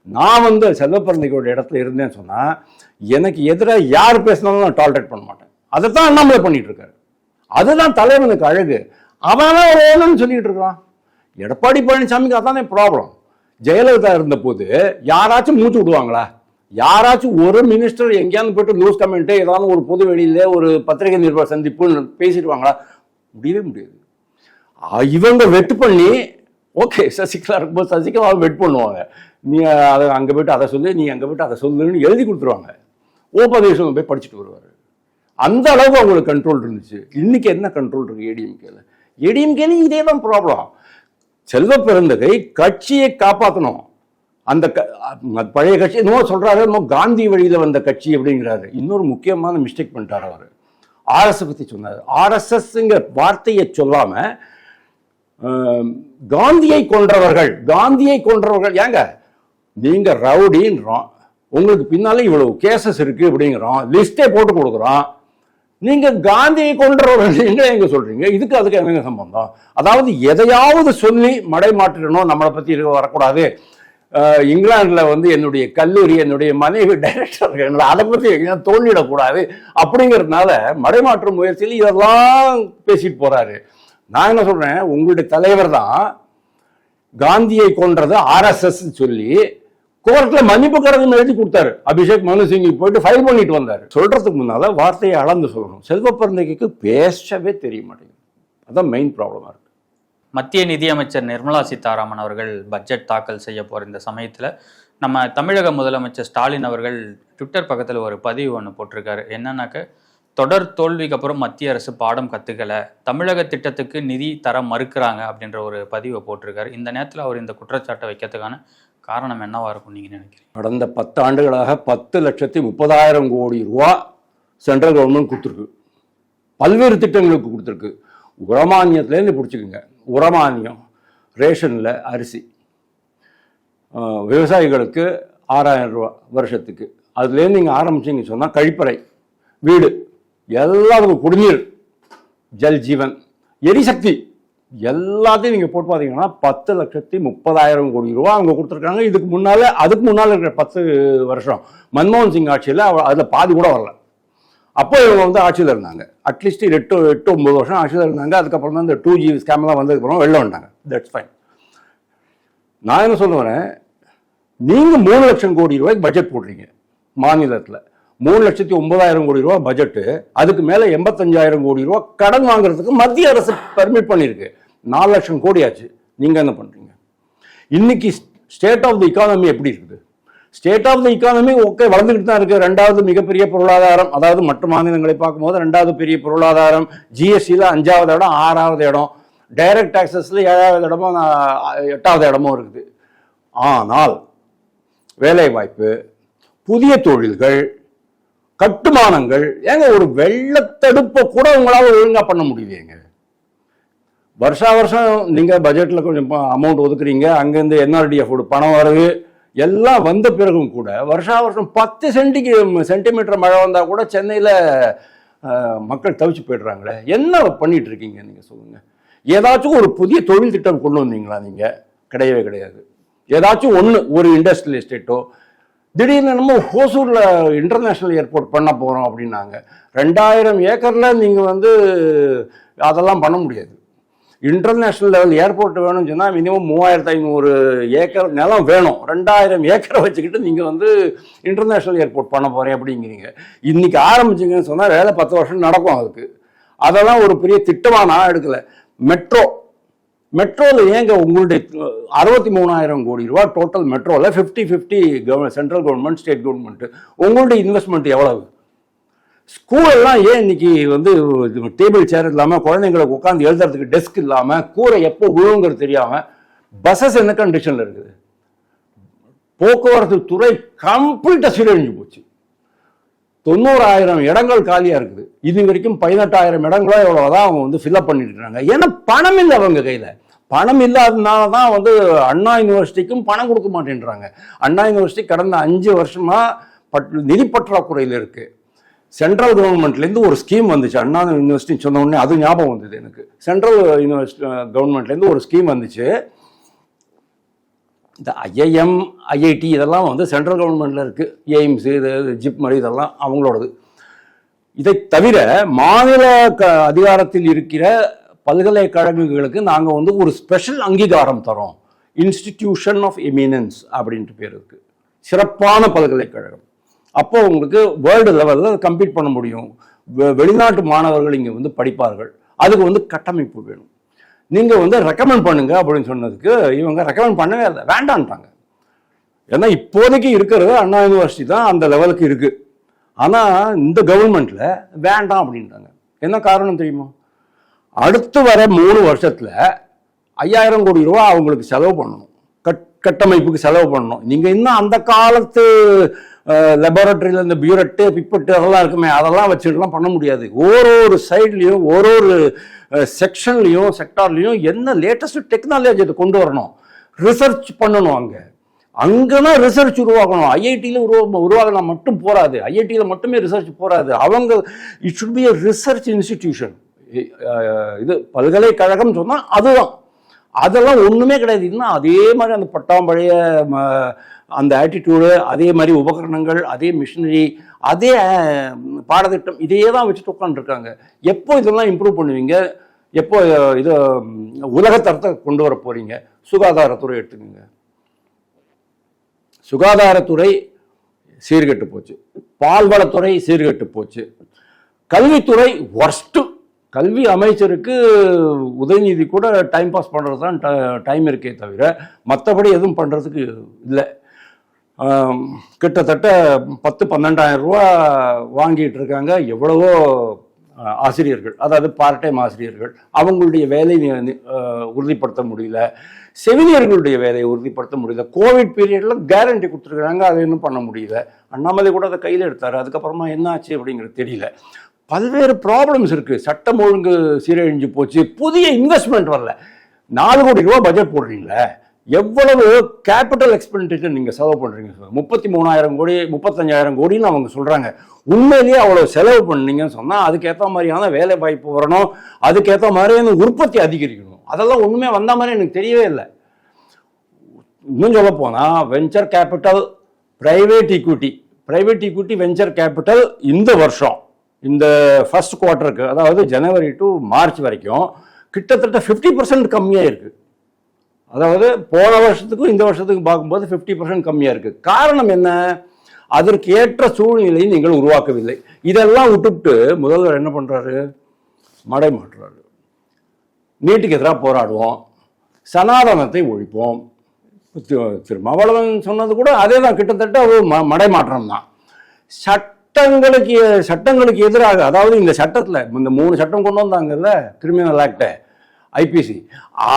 நான் வந்து செல்வ பெருந்தகையோட இடத்துல இருந்தேன்னு சொன்னா எனக்கு எதிராக யார் பேசினாலும் நான் டாலரேட் பண்ண மாட்டேன். அதைத்தான் அண்ணாமலை பண்ணிட்டு இருக்காரு. அதுதான் தலைவனுக்கு அழகு. அவன் வேணும்னு சொல்லிட்டு இருக்கான். எடப்பாடி பழனிசாமிக்கு அதானே ப்ராப்ளம். ஜெயலலிதா இருந்த போது யாராச்சும் மூச்சு விடுவாங்களா? யாராச்சும் ஒரு மினிஸ்டர் எங்கேயாவது போயிட்டு லூஸ் கமெண்ட் ஏதாவது ஒரு பொது வெளியில ஒரு பத்திரிகை நிருபர் சந்திப்பு பேசிடுவாங்களா? முடியவே முடியாது. இவங்க வெட்டு பண்ணி, ஓகே சசிகலா இருக்கும்போது சசிகலா வெட் பண்ணுவாங்க, நீ அதை அங்கே போய்ட்டு அதை சொல்லு, நீ அங்கே போய்ட்டு அதை சொல்லுன்னு எழுதி கொடுத்துருவாங்க. ஓபதேசம் போய் படிச்சுட்டு வருவார். அந்த அளவுக்கு அவங்களுக்கு கண்ட்ரோல் இருந்துச்சு. இன்னைக்கு என்ன கண்ட்ரோல் இருக்கு ஏடிஎம்கேல? ஏடிஎம்கேல இதே தான் ப்ராப்ளம். செல்வ பெருந்தகை கட்சியை காப்பாற்றணும். அந்த பழைய கட்சி என்னமோ சொல்றாரு, இன்னும் காந்தி வழியில் வந்த கட்சி அப்படிங்கிறாரு. இன்னொரு முக்கியமான மிஸ்டேக் பண்ணிட்டார் அவர். ஆர்எஸ்எஸ் பற்றி சொன்னார். ஆர்எஸ்எஸ்ங்கிற வார்த்தையை சொல்லாம காந்தியை கொன்றவர்கள் ஏங்க நீங்க ரவுடின்றோம், உங்களுக்கு பின்னால இவ்வளவு கேசஸ் இருக்கு அப்படிங்கிறோம், லிஸ்டே போட்டு கொடுக்குறோம். நீங்க காந்தியை கொன்றவர்கள் எங்க சொல்றீங்க? இதுக்கு அதுக்கு என்னங்க சம்பந்தம்? அதாவது எதையாவது சொல்லி மடை மாற்றிடணும், நம்மளை பத்தி வரக்கூடாது. இங்கிலாந்துல வந்து என்னுடைய கல்லூரி, என்னுடைய மனைவி டைரக்டர், அதை பத்தி தோண்டிடக்கூடாது அப்படிங்கிறதுனால மடைமாற்று முயற்சியில் இதெல்லாம் பேசிட்டு போறாரு. நான் என்ன சொல்றேன், உங்களுடைய தலைவர் தான் காந்தியை கொன்றது RSS சொல்லி கோர்ட்ல மன்னிப்பு கடிதம் எழுதி கொடுத்தாரு. அபிஷேக் மனு சிங் போயிட்டு ஃபைல் பண்ணிட்டு வந்தாரு. சொல்றதுக்கு முன்னால வார்த்தையை அளந்து சொல்லணும். செல்வ பெருந்தகைக்கு பேசவே தெரிய மாட்டேங்குது. அதான் மெயின் ப்ராப்ளமா இருக்கு. மத்திய நிதியமைச்சர் நிர்மலா சீதாராமன் அவர்கள் பட்ஜெட் தாக்கல் செய்ய போற இந்த சமயத்துல நம்ம தமிழக முதலமைச்சர் ஸ்டாலின் அவர்கள் ட்விட்டர் பக்கத்துல ஒரு பதிவு ஒன்று போட்டிருக்காரு. என்னன்னாக்க, தொடர் தோல்விக்கு அப்புறம் மத்திய அரசு பாடம் கத்துக்கல, தமிழக திட்டத்துக்கு நிதி தர மறுக்கிறாங்க அப்படின்ற ஒரு பதிவை போட்டிருக்காரு. இந்த நேரத்தில் அவர் இந்த குற்றச்சாட்டை வைக்கிறதுக்கான காரணம் என்னவா இருக்கும் நீங்க நினைக்கிறீங்க? கடந்த 10 ஆண்டுகளாக 10,30,30,000 கோடி ரூபா சென்ட்ரல் கவர்மெண்ட் கொடுத்துருக்கு. பல்வேறு திட்டங்களுக்கு கொடுத்துருக்கு. உரமானியத்துலேருந்து பிடிச்சிக்குங்க. உரமானியம், ரேஷனில் அரிசி, விவசாயிகளுக்கு 6,000 ரூபா வருஷத்துக்கு. அதுலேருந்து நீங்கள் ஆரம்பிச்சிங்க சொன்னால் கழிப்பறை, வீடு, எல்லாத்துக்கும் குடிநீர், ஜல் ஜீவன், எரிசக்தி, எல்லாத்தையும் நீங்கள் போட்டு பார்த்தீங்கன்னா 10,30,30,000 கோடி ரூபா அவங்க கொடுத்துருக்காங்க. அதுக்கு முன்னால் இருக்கிற 10 வருஷம் மன்மோகன் சிங் ஆட்சியில் அதில் பாதி கூட வரல. அப்போ இவங்க வந்து ஆட்சியில் இருந்தாங்க. அட்லீஸ்ட் 8-9 வருஷம் ஆட்சியில் இருந்தாங்க. அதுக்கப்புறம் தான் இந்த 2G ஸ்கேம்லாம் வந்ததுக்கப்புறம் வெளில வந்தாங்க. That's fine. நான் என்ன சொல்ல வரேன், நீங்கள் 3 லட்சம் கோடி ரூபாய்க்கு பட்ஜெட் போடுறீங்க மாநிலத்தில். 3,09,000 கோடி ரூபா பட்ஜெட்டு, அதுக்கு மேலே 85,000 கோடி ரூபா கடன் வாங்குறதுக்கு மத்திய அரசு பர்மிட் பண்ணியிருக்கு. 4 லட்சம் கோடி ஆச்சு. நீங்கள் என்ன பண்ணுறீங்க? இன்னைக்கு ஸ்டேட் ஆஃப் தி இக்கானமி எப்படி இருக்குது? State of the economy okay, வளர்ந்துக்கிட்டு தான் இருக்குது. 2வது மிகப்பெரிய பொருளாதாரம், அதாவது மற்ற மாநிலங்களை பார்க்கும்போது 2வது பெரிய பொருளாதாரம். ஜிஎஸ்டியில் 5வது இடம், 6வது இடம். டைரக்ட் டாக்ஸஸில் 7வது இடமும் 8வது இடமும் இருக்குது. ஆனால் வேலை வாய்ப்பு, புதிய தொழில்கள், கட்டுமானங்கள், ஏங்க ஒரு வெள்ளத்தடுப்பை கூட உங்களால் ஒழுங்காக பண்ண முடியலையேங்க. வருஷா வருஷம் நீங்கள் பட்ஜெட்டில் கொஞ்சம் அமௌண்ட் ஒதுக்குறீங்க, அங்கேருந்து NRDF பணம் வருது, எல்லாம் வந்த பிறகும் கூட வருஷா வருஷம் 10 சென்டிமீட்டர் மழை வந்தால் கூட சென்னையில் மக்கள் தவிச்சு போய்ட்றாங்களே. என்ன பண்ணிட்டு இருக்கீங்க நீங்கள் சொல்லுங்கள். ஏதாச்சும் ஒரு புதிய தொழில் திட்டம் கொண்டு வந்தீங்களா நீங்கள்? கிடையவே கிடையாது. ஏதாச்சும் ஒரு இண்டஸ்ட்ரியல் எஸ்டேட்டோ, திடீர்னு நம்ம ஹோசூரில் இன்டர்நேஷ்னல் ஏர்போர்ட் பண்ண போகிறோம் அப்படின்னாங்க. 2000 ஏக்கரில் நீங்கள் வந்து அதெல்லாம் பண்ண முடியாது. இன்டர்நேஷ்னல் லெவல் ஏர்போர்ட் வேணும்னு சொன்னால் மினிமம் 3,500 ஏக்கர் நிலம் வேணும். 2000 ஏக்கரை வச்சுக்கிட்டு நீங்கள் வந்து இன்டர்நேஷ்னல் ஏர்போர்ட் பண்ண போகிறேன் அப்படிங்கிறீங்க. இன்றைக்கி ஆரம்பிச்சிங்கன்னு சொன்னால் வேலை 10 வருஷம் நடக்கும். அதுக்கு அதெல்லாம் ஒரு பெரிய திட்டமாக நான் எடுக்கலை. மெட்ரோவில் ஏங்க உங்களுடைய 63,000 கோடி ரூபா டோட்டல் மெட்ரோவில் 50-50 சென்ட்ரல் கவர்மெண்ட், ஸ்டேட் கவர்மெண்ட்டு. உங்களுடைய இன்வெஸ்ட்மெண்ட் எவ்வளவு? ஸ்கூலெல்லாம் ஏன் இன்னைக்கு வந்து டேபிள் சேர் இல்லாமல், குழந்தைங்களுக்கு உட்காந்து எழுதுறதுக்கு டெஸ்க் இல்லாமல், கூரை எப்போ விழுங்கிறது தெரியாமல், பஸ்ஸஸ் என்ன கண்டிஷனில் இருக்குது? போக்குவரத்து துறை கம்ப்ளீட்டாக சீரழிஞ்சு போச்சு. 90,000 இடங்கள் காலியாக இருக்குது. இது வரைக்கும் 18,000 இடங்களோ எவ்வளோதான் அவங்க வந்து ஃபில்அப் பண்ணிட்டு இருக்காங்க. ஏன்னா பணம் இல்லை அவங்க கையில். பணம் இல்லாததுனால தான் வந்து அண்ணா யூனிவர்சிட்டிக்கும் பணம் கொடுக்க மாட்டேன்றாங்க. அண்ணா யூனிவர்சிட்டி கடந்த 5 வருஷமாக நிதி பற்றாக்குறையில் இருக்குது. சென்ட்ரல் கவர்மெண்ட்லேருந்து ஒரு ஸ்கீம் வந்துச்சு. அண்ணா யூனிவர்சிட்டி சொன்ன உடனே அது ஞாபகம் வந்தது எனக்கு. சென்ட்ரல் யூனிவர்சிட்டி கவர்மெண்ட்லேருந்து ஒரு ஸ்கீம் வந்துச்சு. இந்த IIM, IIT இதெல்லாம் வந்து சென்ட்ரல் கவர்மெண்ட்டில் இருக்குது. எய்ம்ஸு, இது ஜிப்மர் இதெல்லாம் அவங்களோடது. இதை தவிர மாநில அதிகாரத்தில் இருக்கிற பல்கலைக்கழகங்களுக்கு நாங்கள் வந்து ஒரு ஸ்பெஷல் அங்கீகாரம் தரோம். இன்ஸ்டிடியூஷன் ஆஃப் எமினன்ஸ் அப்படின்ட்டு பேர் இருக்குது. சிறப்பான பல்கலைக்கழகம். அப்போ உங்களுக்கு வேர்ல்டு லெவலில் கம்பீட் பண்ண முடியும். வெளிநாட்டு மாணவர்கள் இங்கே வந்து படிப்பார்கள். அதுக்கு வந்து கட்டமைப்பு வேணும். நீங்கள் வந்து ரெக்கமெண்ட் பண்ணுங்க அப்படின்னு சொன்னதுக்கு இவங்க ரெக்கமெண்ட் பண்ணவே இல்லை, வேண்டான்ட்டாங்க. ஏன்னா இப்போதைக்கு இருக்கிறது அண்ணா யூனிவர்சிட்டி தான் அந்த லெவலுக்கு இருக்குது. ஆனால் இந்த கவர்மெண்ட்டில் வேண்டாம் அப்படின்ட்டாங்க. என்ன காரணம் தெரியுமா? அடுத்து வர 3 வருஷத்தில் 5,000 கோடி ரூபா அவங்களுக்கு செலவு பண்ணணும். கட்டமைப்புக்கு செலவு பண்ணணும். நீங்கள் இன்னும் அந்த காலத்து லெபார்டரியில் இந்த பியூரட்டு, பிப்பட்டு அதெல்லாம் இருக்குமே, அதெல்லாம் வச்சுட்டுலாம் பண்ண முடியாது. ஒரு சைட்லேயும் ஒரு செக்ஷன்லேயும் செக்டார்லேயும் என்ன லேட்டஸ்ட் டெக்னாலஜி அதை கொண்டு வரணும், ரிசர்ச் பண்ணணும். அங்கே தான் ரிசர்ச் உருவாக்கணும். ஐஐடியில் உருவாக்கினா மட்டும் போராது. ஐஐடியில் மட்டுமே ரிசர்ச் போராது. அவங்க it should be a research institution. இது பல்கலைக்கழகம் சொன்னால் அதுதான். அதெல்லாம் ஒன்றுமே கிடையாது. இன்னும் அதே மாதிரி அந்த பட்டாம்பழைய அந்த ஆட்டிடியூடு, அதே மாதிரி உபகரணங்கள், அதே மிஷினரி, அதே பாடத்திட்டம், இதையே தான் வச்சுட்டு உட்காந்துருக்காங்க. எப்போ இதெல்லாம் இம்ப்ரூவ் பண்ணுவீங்க? எப்போ இது உலகத்தரத்தை கொண்டு வர போகிறீங்க? சுகாதாரத்துறை எடுத்துக்கோங்க. சுகாதாரத்துறை சீர்கெட்டு போச்சு, பால்வளத்துறை சீர்கெட்டு போச்சு, கல்வித்துறை ஒர்ஸ்ட்டு. கல்வி அமைச்சருக்கு உதயநிதி கூட டைம் பாஸ் பண்ணுறது தான் டைம் இருக்கே தவிர மற்றபடி எதுவும் பண்ணுறதுக்கு இல்லை. கிட்டத்தட்ட 10-12,000 ரூபா வாங்கிட்டு இருக்காங்க எவ்வளவோ ஆசிரியர்கள், அதாவது பார்ட் டைம் ஆசிரியர்கள். அவங்களுடைய வேலையை உறுதிப்படுத்த முடியல, செவிலியர்களுடைய வேலையை உறுதிப்படுத்த முடியல. கோவிட் பீரியடில் கேரண்டி கொடுத்துருக்குறாங்க, அதை இன்னும் பண்ண முடியல. அண்ணாமலை கூட அதை கையில் எடுத்தார், அதுக்கப்புறமா என்ன ஆச்சு அப்படிங்கிறது தெரியல. பல்வேறு ப்ராப்ளம்ஸ் இருக்குது. சட்டம் ஒழுங்கு சீரழிஞ்சு போச்சு, புதிய இன்வெஸ்ட்மெண்ட் வரல. 4 கோடி ரூபா பட்ஜெட் போடுறீங்களே, எவ்வளவு கேபிட்டல் எக்ஸ்பெண்டிச்சர் நீங்கள் செலவு பண்ணுறீங்க? 33,000 கோடி 35,000 கோடின்னு அவங்க சொல்கிறாங்க. உண்மையிலேயே அவ்வளோ செலவு பண்ணீங்கன்னு சொன்னால் அதுக்கேற்ற மாதிரியான வேலை வாய்ப்பு வரணும், அதுக்கேற்ற மாதிரியான உற்பத்தி அதிகரிக்கணும். அதெல்லாம் ஒன்றுமே வந்த மாதிரி எனக்கு தெரியவே இல்லை. இன்னும் சொல்ல போனால் venture capital, private equity venture capital இந்த வருஷம் இந்த ஃபர்ஸ்ட் குவார்ட்டருக்கு, அதாவது ஜனவரி டு மார்ச் வரைக்கும் கிட்டத்தட்ட 50% கம்மியாக இருக்குது. அதாவது போன வருஷத்துக்கும் இந்த வருஷத்துக்கும் பார்க்கும்போது 50% கம்மியாக இருக்குது. காரணம் என்ன? அதற்கு ஏற்ற சூழ்நிலையை நீங்கள் உருவாக்கவில்லை. இதெல்லாம் விட்டுவிட்டு முதல்வர் என்ன பண்ணுறாரு? மடை மாற்றுறாரு. நீட்டுக்கு எதிராக போராடுவோம், சனாதனத்தை ஒழிப்போம். திருமாவளவன் சொன்னது கூட அதே தான், கிட்டத்தட்ட ஒரு மடை மாற்றம் தான். சட்டங்களுக்கு எதிராக, அதாவது இந்த சட்டத்தில் இந்த 3 சட்டம் கொண்டு வந்தாங்கல்ல, கிரிமினல் ஆக்ட், ஐபிசி,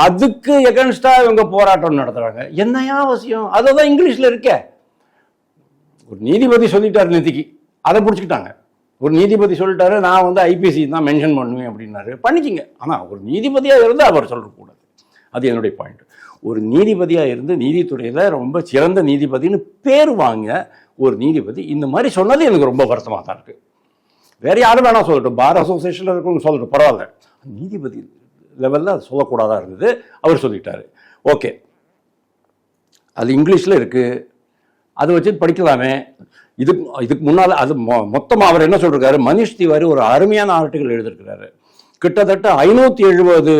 அதுக்கு எகன்ஸ்டா இவங்க போராட்டம் நடத்துறாங்க. என்னையா அவசியம்? அதுதான் இங்கிலீஷ்ல இருக்க. ஒரு நீதிபதி சொல்லிட்டாரு நேத்திக்கு, அதை பிடிச்சிக்கிட்டாங்க. ஒரு நீதிபதி சொல்லிட்டாரு, நான் வந்து ஐபிசி தான் மென்ஷன் பண்ணுவேன் அப்படின்னாரு. பண்ணிக்கிங்க. ஆனால் ஒரு நீதிபதியாக இருந்து அவர் சொல்லக்கூடாது. அது என்னுடைய பாயிண்ட். ஒரு நீதிபதியாக இருந்து நீதித்துறையில் ரொம்ப சிறந்த நீதிபதினு பேர் வாங்க ஒரு நீதிபதி இந்த மாதிரி சொன்னது எனக்கு ரொம்ப வருத்தமாக தான் இருக்குது. வேற யாரும் வேணா சொல்லட்டும், பார் அசோசியேஷனில் இருக்கவங்க சொல்லட்டும், பரவாயில்ல. நீதிபதி லெவலில் அது சொல்லக்கூடாதா இருந்தது, அவர் சொல்லிட்டாரு. ஓகே, அது இங்கிலீஷில் இருக்குது, அதை வச்சு படிக்கலாமே. இதுக்கு முன்னால் அது மொத்தமாக அவர் என்ன சொல்லிருக்காரு? மனிஷ் திவாரி ஒரு அருமையான ஆர்டிகல் எழுதியிருக்கிறாரு. கிட்டத்தட்ட 570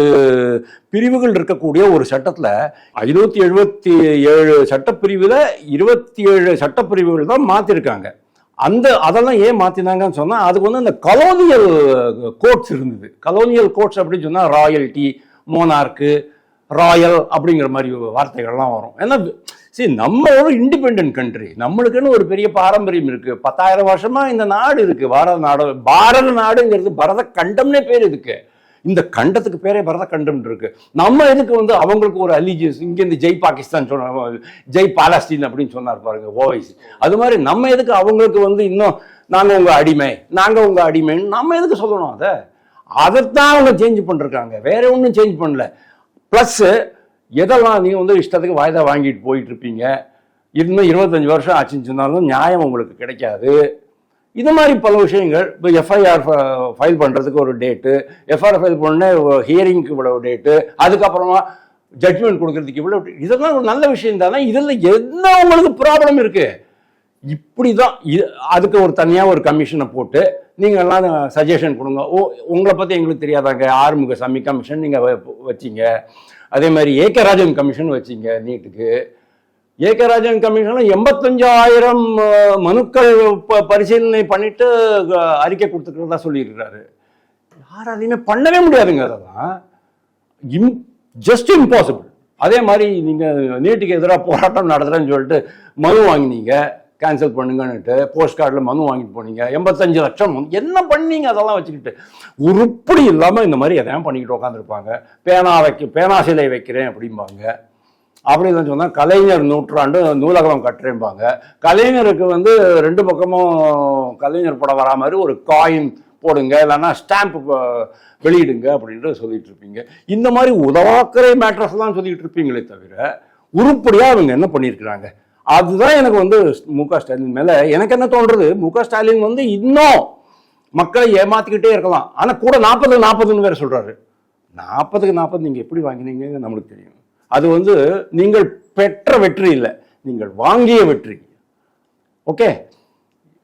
பிரிவுகள் இருக்கக்கூடிய ஒரு சட்டத்தில் 577 சட்டப்பிரிவில் 27 சட்டப்பிரிவுகள் தான் மாற்றிருக்காங்க. அதெல்லாம் ஏன் மாற்றினாங்கன்னு சொன்னால், அதுக்கு வந்து அந்த கலோனியல் கோட்ஸ் இருந்தது. கலோனியல் கோட்ஸ் அப்படின்னு சொன்னால் ராயல்டி, மோனார்க்கு, ராயல் அப்படிங்கிற மாதிரி வார்த்தைகள்லாம் வரும். ஏன்னா நம்ம ஒரு இண்டிபெண்டன்ட் கண்ட்ரி, நம்மளுக்குன்னு ஒரு பெரிய பாரம்பரியம் இருக்குது. 10,000 வருஷமா இந்த நாடு இருக்குது. பாரத நாடுங்கிறது பரத கண்டம்னே பேர் இதுக்கு. இந்த கண்டத்துக்கு பேரே பரத கண்டம் இருக்கு. நம்ம எதுக்கு வந்து அவங்களுக்கு ஒரு அலிஜியன்ஸ், இங்கேருந்து ஜெய் பாகிஸ்தான் சொன்ன, ஜெய் பாலஸ்தீன் அப்படின்னு சொன்னார் பாருங்க ஓவைசி. அது மாதிரி நம்ம எதுக்கு அவங்களுக்கு வந்து இன்னும் நாங்கள் உங்கள் அடிமைன்னு நம்ம எதுக்கு சொல்லணும்? அதைத்தான் அவங்க சேஞ்ச் பண்ணிருக்காங்க, வேற ஒன்றும் சேஞ்ச் பண்ணல. ப்ளஸ் எதெல்லாம் நீங்கள் வந்து இஷ்டத்துக்கு வாய்தா வாங்கிட்டு போயிட்டு இருப்பீங்க, இன்னும் 25 வருஷம் ஆச்சுன்னு சொன்னாலும் நியாயம் உங்களுக்கு கிடைக்காது. இது மாதிரி பல விஷயங்கள். இப்போ எஃப்ஐஆர் ஃபைல் பண்ணுறதுக்கு ஒரு டேட்டு, எஃப்ஐஆர் ஃபைல் பண்ண ஹியரிங்க்கு இவ்வளவு டேட்டு, அதுக்கப்புறமா ஜட்மெண்ட் கொடுக்கறதுக்கு இவ்வளோ, இதெல்லாம் ஒரு நல்ல விஷயம் தானே. இதில் என்ன உங்களுக்கு ப்ராப்ளம் இருக்குது? இப்படி தான். அதுக்கு ஒரு தனியாக ஒரு கமிஷனை போட்டு நீங்கள் எல்லாம் சஜஷன் கொடுங்க. உங்களை பற்றி எங்களுக்கு தெரியாதாங்க, ஆறுமுகசாமி கமிஷன் நீங்கள் வச்சிங்க, அதே மாதிரி ஏகே ராஜன் கமிஷன் வச்சிங்க நீட்டுக்கு. ஏகே ராஜன் கமிஷன்ல 85,000 மனுக்கள் பரிசீலனை பண்ணிட்டு அறிக்கை கொடுத்துக்கிறதா சொல்லியிருக்கிறாரு. யாராலையுமே பண்ணவே முடியாதுங்க, அதெல்லாம் ஜஸ்ட் இம்பாசிபிள். அதே மாதிரி நீங்கள் நீட்டுக்கு எதிராக போராட்டம் நடத்துகிறேன்னு சொல்லிட்டு மனு வாங்கினீங்க, கேன்சல் பண்ணுங்கன்னுட்டு போஸ்ட் கார்டில் மனு வாங்கிட்டு போனீங்க. 85 லட்சம் என்ன பண்ணீங்க? அதெல்லாம் வச்சுக்கிட்டு உருப்படி இல்லாமல் இந்த மாதிரி எதையும் பண்ணிக்கிட்டு உட்காந்துருப்பாங்க. பேனா சிலை வைக்கிறேன் அப்படிம்பாங்க. அப்படி இல்லைன்னு சொன்னால் கலைஞர் நூற்றாண்டு நூலகம் கட்டுறேன்பாங்க. கலைஞருக்கு வந்து 2 பக்கமும் கலைஞர் படம் வரா மாதிரி ஒரு காயின் போடுங்க, இல்லைன்னா ஸ்டாம்ப் வெளியிடுங்க அப்படின்ட்டு சொல்லிட்டு இருப்பீங்க. இந்த மாதிரி உதவாக்கரை மேட்டர்ஸ்லாம் சொல்லிட்டு இருப்பீங்களே தவிர உருப்படியாக அவங்க என்ன பண்ணியிருக்கிறாங்க? அதுதான் எனக்கு வந்து மு.க. ஸ்டாலின் மேலே எனக்கு என்ன தோன்றது, மு.க. ஸ்டாலின் வந்து இன்னும் மக்களை ஏமாத்திக்கிட்டே இருக்கலாம். ஆனால் கூட 40-40ன்னு வேற சொல்றாரு. 40-40 நீங்கள் எப்படி வாங்கினீங்க நம்மளுக்கு தெரியும். அது வந்து நீங்கள் பெற்ற வெற்றி இல்லை, நீங்கள் வாங்கிய வெற்றி. ஓகே,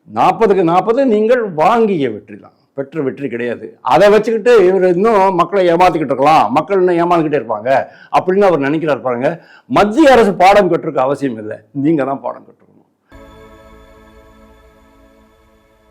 40-40 நீங்கள் வாங்கிய வெற்றி தான். பெற்ற வெற்றி கிடையாது. அதை வச்சுக்கிட்டு இவர் இன்னும் மக்களை ஏமாத்திக்கிட்டு இருக்கலாம், மக்கள் இன்னும் ஏமாந்துக்கிட்டே இருப்பாங்க அப்படின்னு அவர் நினைக்கிறார் பாருங்க. மத்திய அரசு பாடம் கற்றுக்க அவசியம் இல்லை, நீங்க தான் பாடம் கற்றணும்.